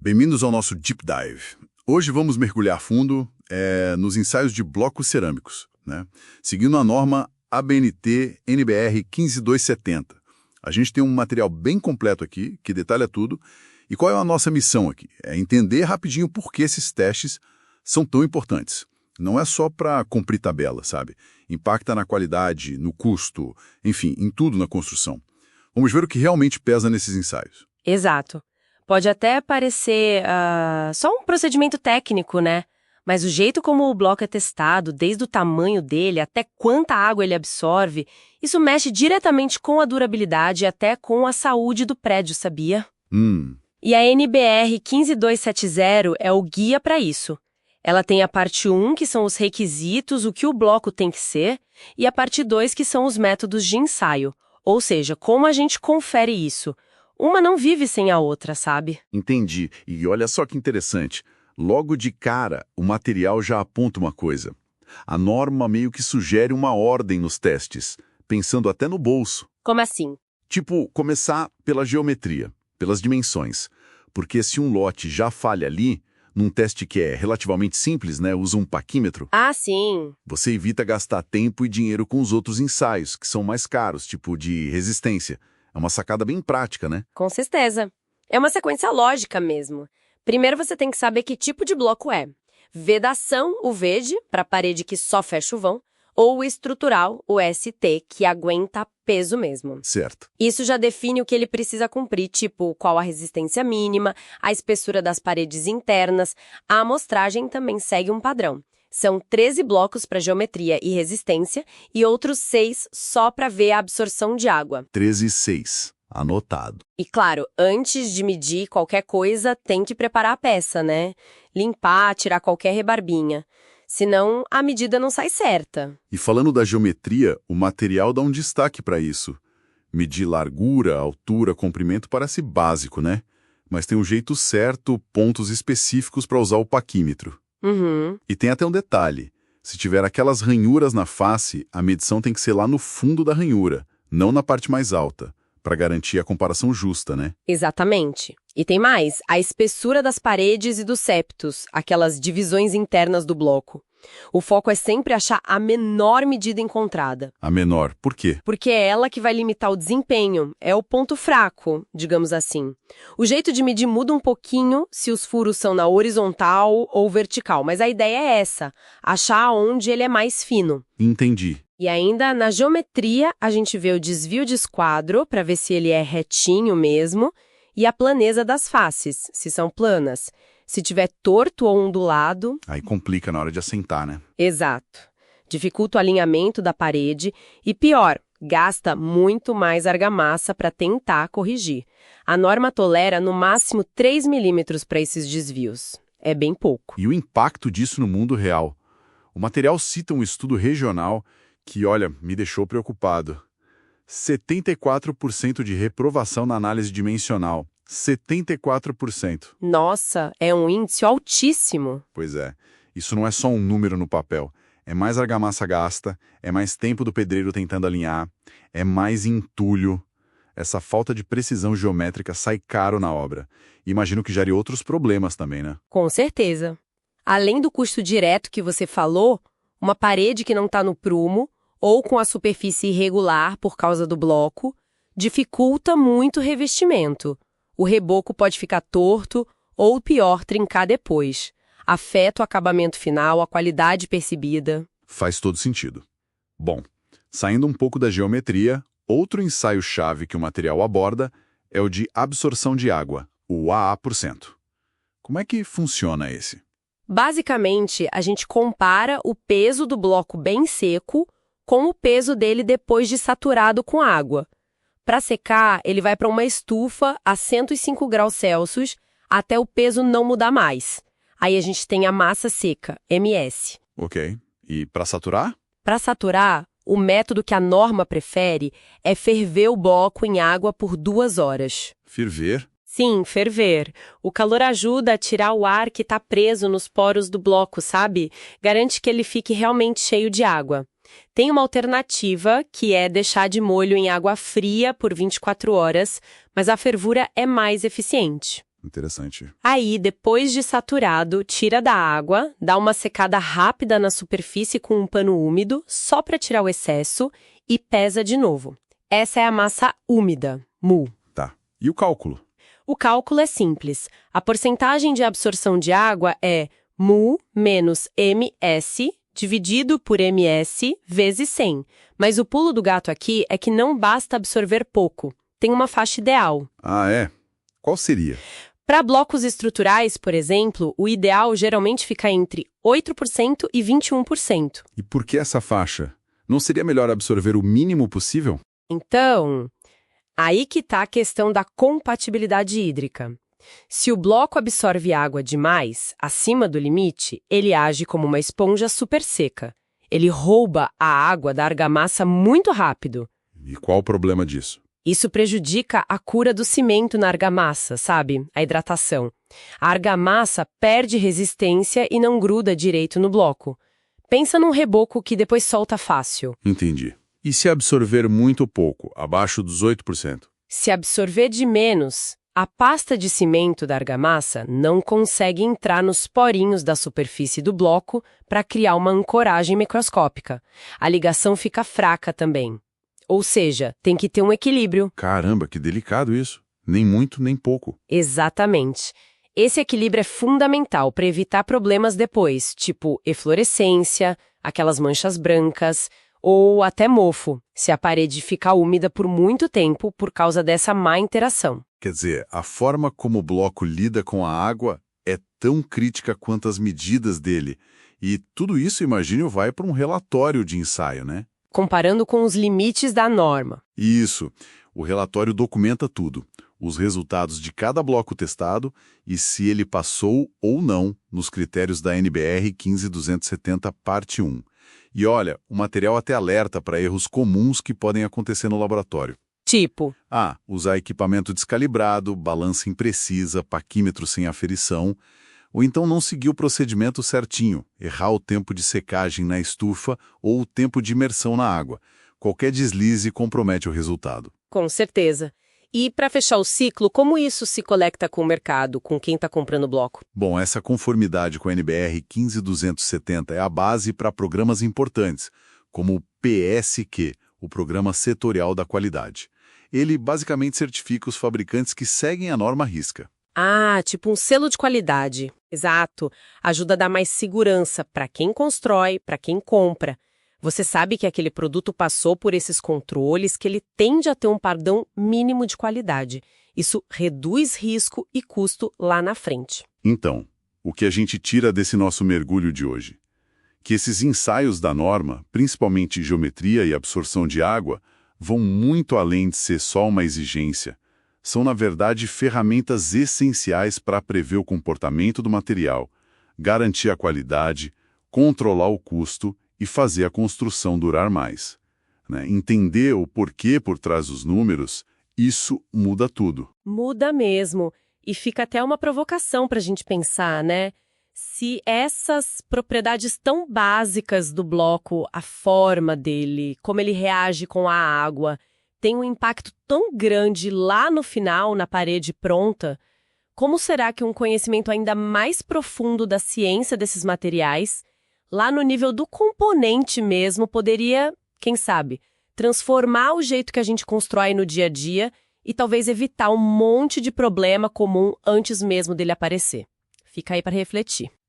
Bem-vindos ao nosso Deep Dive. Hoje vamos mergulhar fundo nos ensaios de blocos cerâmicos, né? Seguindo a norma ABNT NBR 15270. A gente tem um material bem completo aqui, que detalha tudo. E qual é a nossa missão aqui? É entender rapidinho por que esses testes são tão importantes. Não é só para cumprir tabela, sabe? Impacta na qualidade, no custo, enfim, em tudo na construção. Vamos ver o que realmente pesa nesses ensaios. Exato. Pode até parecer só um procedimento técnico, né? Mas o jeito como o bloco é testado, desde o tamanho dele até quanta água ele absorve, isso mexe diretamente com a durabilidade e até com a saúde do prédio, sabia? E a NBR 15270 é o guia para isso. Ela tem a parte 1, que são os requisitos, o que o bloco tem que ser, e a parte 2, que são os métodos de ensaio. Ou seja, como a gente confere isso. Uma não vive sem a outra, sabe? Entendi. E olha só que interessante. Logo de cara, o material já aponta uma coisa. A norma meio que sugere uma ordem nos testes, pensando até no bolso. Como assim? Tipo, começar pela geometria, pelas dimensões. Porque se um lote já falha ali, num teste que é relativamente simples, né, usa um paquímetro, Ah, sim. você evita gastar tempo e dinheiro com os outros ensaios, que são mais caros, tipo de resistência. É uma sacada bem prática, né? Com certeza. É uma sequência lógica mesmo. Primeiro você tem que saber que tipo de bloco é. Vedação, o VED, para parede que só fecha o vão, ou o estrutural, o ST, que aguenta peso mesmo. Certo. Isso já define o que ele precisa cumprir, tipo qual a resistência mínima, a espessura das paredes internas. A amostragem também segue um padrão. São 13 blocos para geometria e resistência e outros 6 só para ver a absorção de água. 13,6. Anotado. E claro, antes de medir qualquer coisa, tem que preparar a peça, né? Limpar, tirar qualquer rebarbinha. Senão, a medida não sai certa. E falando da geometria, o material dá um destaque para isso. Medir largura, altura, comprimento parece básico, né? Mas tem um jeito certo, pontos específicos para usar o paquímetro. E tem até um detalhe. Se tiver aquelas ranhuras na face, a medição tem que ser lá no fundo da ranhura, não na parte mais alta, para garantir a comparação justa, né? Exatamente. E tem mais, a espessura das paredes e dos septos, aquelas divisões internas do bloco. O foco é sempre achar a menor medida encontrada. A menor. Por quê? Porque é ela que vai limitar o desempenho, é o ponto fraco, digamos assim. O jeito de medir muda um pouquinho se os furos são na horizontal ou vertical, mas a ideia é essa, achar onde ele é mais fino. Entendi. E ainda na geometria, a gente vê o desvio de esquadro, para ver se ele é retinho mesmo, e a planeza das faces, se são planas. Se tiver torto ou ondulado... Aí complica na hora de assentar, né? Exato. Dificulta o alinhamento da parede e, pior, gasta muito mais argamassa para tentar corrigir. A norma tolera no máximo 3 milímetros para esses desvios. É bem pouco. E o impacto disso no mundo real? O material cita um estudo regional que, olha, me deixou preocupado. 74% de reprovação na análise dimensional. 74%. Nossa, é um índice altíssimo. Pois é. Isso não é só um número no papel. É mais argamassa gasta, é mais tempo do pedreiro tentando alinhar, é mais entulho. Essa falta de precisão geométrica sai caro na obra. Imagino que gere outros problemas também, né? Com certeza. Além do custo direto que você falou, uma parede que não está no prumo ou com a superfície irregular por causa do bloco dificulta muito o revestimento. O reboco pode ficar torto ou, pior, trincar depois. Afeta o acabamento final, a qualidade percebida. Faz todo sentido. Bom, saindo um pouco da geometria, outro ensaio-chave que o material aborda é o de absorção de água, o AA%. Como é que funciona esse? Basicamente, a gente compara o peso do bloco bem seco com o peso dele depois de saturado com água. Para secar, ele vai para uma estufa a 105 graus Celsius até o peso não mudar mais. Aí a gente tem a massa seca, MS. Ok. E para saturar? Para saturar, o método que a norma prefere é ferver o bloco em água por 2 horas. Ferver? Sim, ferver. O calor ajuda a tirar o ar que está preso nos poros do bloco, sabe? Garante que ele fique realmente cheio de água. Tem uma alternativa, que é deixar de molho em água fria por 24 horas, mas a fervura é mais eficiente. interessante. Aí, depois de saturado, tira da água, dá uma secada rápida na superfície com um pano úmido, só para tirar o excesso, e pesa de novo. Essa é a massa úmida, mu. Tá. E o cálculo? O cálculo é simples. A porcentagem de absorção de água é mu menos ms dividido por ms vezes 100. Mas o pulo do gato aqui é que não basta absorver pouco. Tem uma faixa ideal. Ah, é? Qual seria? Para blocos estruturais, por exemplo, o ideal geralmente fica entre 8% e 21%. E por que essa faixa? Não seria melhor absorver o mínimo possível? Então, aí que está a questão da compatibilidade hídrica. Se o bloco absorve água demais, acima do limite, ele age como uma esponja super seca. Ele rouba a água da argamassa muito rápido. E qual o problema disso? Isso prejudica a cura do cimento na argamassa, sabe? A hidratação. A argamassa perde resistência e não gruda direito no bloco. Pensa num reboco que depois solta fácil. Entendi. E se absorver muito pouco, abaixo dos 8%? Se absorver de menos, a pasta de cimento da argamassa não consegue entrar nos porinhos da superfície do bloco para criar uma ancoragem microscópica. A ligação fica fraca também. Ou seja, tem que ter um equilíbrio. Caramba, que delicado isso. Nem muito, nem pouco. Exatamente. Esse equilíbrio é fundamental para evitar problemas depois, tipo eflorescência, aquelas manchas brancas, ou até mofo, se a parede ficar úmida por muito tempo por causa dessa má interação. Quer dizer, a forma como o bloco lida com a água é tão crítica quanto as medidas dele. E tudo isso, imagino, vai para um relatório de ensaio, né? Comparando com os limites da norma. Isso. O relatório documenta tudo. Os resultados de cada bloco testado e se ele passou ou não nos critérios da NBR 15270, parte 1. E olha, o material até alerta para erros comuns que podem acontecer no laboratório. Tipo? Usar equipamento descalibrado, balança imprecisa, paquímetro sem aferição, ou então não seguir o procedimento certinho, errar o tempo de secagem na estufa ou o tempo de imersão na água. Qualquer deslize compromete o resultado. Com certeza. E, para fechar o ciclo, como isso se conecta com o mercado, com quem está comprando o bloco? Bom, essa conformidade com a NBR 15270 é a base para programas importantes, como o PSQ, o Programa Setorial da Qualidade. Ele basicamente certifica os fabricantes que seguem a norma à risca. Tipo um selo de qualidade. Exato. Ajuda a dar mais segurança para quem constrói, para quem compra. Você sabe que aquele produto passou por esses controles, que ele tende a ter um padrão mínimo de qualidade. Isso reduz risco e custo lá na frente. Então, o que a gente tira desse nosso mergulho de hoje? Que esses ensaios da norma, principalmente geometria e absorção de água, vão muito além de ser só uma exigência. São, na verdade, ferramentas essenciais para prever o comportamento do material, garantir a qualidade, controlar o custo e fazer a construção durar mais. Entender o porquê por trás dos números, isso muda tudo. Muda mesmo. E fica até uma provocação para a gente pensar, né? Se essas propriedades tão básicas do bloco, a forma dele, como ele reage com a água, tem um impacto tão grande lá no final, na parede pronta, como será que um conhecimento ainda mais profundo da ciência desses materiais, lá no nível do componente mesmo, poderia, quem sabe, transformar o jeito que a gente constrói no dia a dia e talvez evitar um monte de problema comum antes mesmo dele aparecer? Fica aí para refletir.